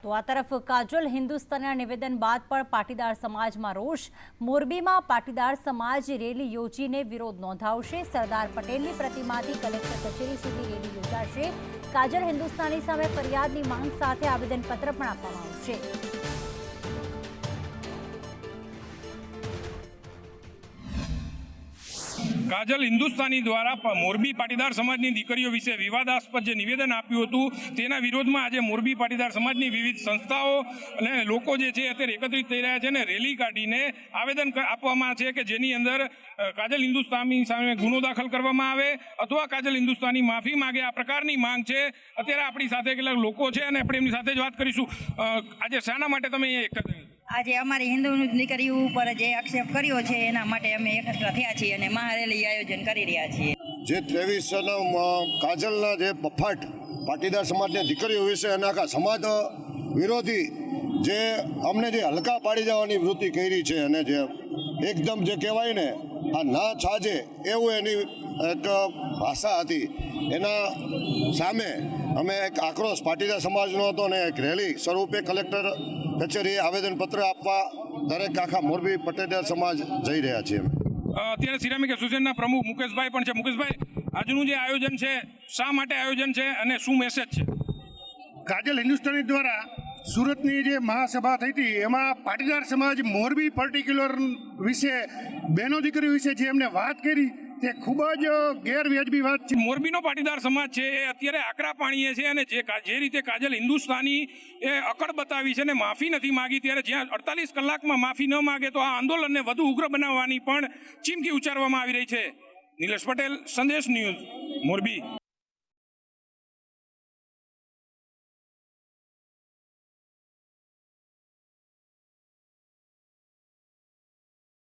તો આ તરફ કાજલ હિન્દુસ્તાનના નિવેદન બાદ પણ પાટીદાર સમાજમાં રોષ। મોરબીમાં પાટીદાર સમાજ રેલી યોજીને વિરોધ નોંધાવશે। સરદાર પટેલની પ્રતિમાથી કલેક્ટર કચેરી સુધી રેલી યોજાશે। કાજલ હિન્દુસ્તાની સામે ફરિયાદની માંગ સાથે આવેદનપત્ર પણ આપવામાં આવશે। કાજલ હિન્દુસ્તાની દ્વારા મોરબી પાટીદાર સમાજની દીકરીઓ વિશે વિવાદાસ્પદ જે નિવેદન આપ્યું હતું તેના વિરોધમાં આજે મોરબી પાટીદાર સમાજની વિવિધ સંસ્થાઓ અને લોકો જે છે અત્યારે એકત્રિત થઈ રહ્યા છે અને રેલી કાઢીને આવેદન આપવામાં છે કે જેની અંદર કાજલ હિન્દુસ્તાની સામે ગુનો દાખલ કરવામાં આવે અથવા કાજલ હિન્દુસ્તાની માફી માંગે, આ પ્રકારની માંગ છે। અત્યારે આપણી સાથે કેટલાક લોકો છે અને આપણે એમની સાથે જ વાત કરીશું। આજે શાના માટે તમે અહીંયા આજે અમારી હિન્દુ દીકરીઓ ઉપર જે આક્ષેપ કર્યો છે એના માટે અમે એકત્ર થયા છીએ અને મહારેલી આયોજન કરી રહ્યા છીએ। જે 23 કાજલના જે બફાટ પાટીદાર સમાજની દીકરીઓ વિશે અને આખા સમાજ વિરોધી જે અમને જે હલકા પાડી જવાની વૃત્તિ કરી છે અને જે એકદમ જે કહેવાય ને આ ના છાજે એવું એની એક ભાષા હતી, એના સામે અમે એક આક્રોશ પાટીદાર સમાજનો હતો અને એક રેલી સ્વરૂપે કલેક્ટર કચેરીએ આવેદનપત્ર આપવા દરેક આખા મોરબી પાટીદાર સમાજ જઈ રહ્યા છીએ। અત્યારે સિરામિક એસોસિએશનના પ્રમુખ મુકેશભાઈ પણ છે। મુકેશભાઈ, આજનું જે આયોજન છે શા માટે આયોજન છે અને શું મેસેજ છે? કાજલ હિન્દુસ્તાની દ્વારા સુરતની જે મહાસભા થઈ હતી એમાં પાટીદાર સમાજ મોરબી પર્ટિક્યુલર વિશે બહેનો દીકરીઓ વિશે જે એમને વાત કરી તે ખૂબ જ ગેરવ્યાજબી વાત છે। મોરબીનો પાટીદાર સમાજ છે એ અત્યારે આકરા પાણીએ છે અને જે રીતે કાજલ હિન્દુસ્તાની એ અકડ બતાવી છે અને માફી નથી માગી, ત્યારે જ્યાં 48 કલાકમાં માફી ન માગે તો આ આંદોલનને વધુ ઉગ્ર બનાવવાની પણ ચીમકી ઉચ્ચારવામાં આવી રહી છે। નિલેશ પટેલ, સંદેશ ન્યૂઝ, મોરબી।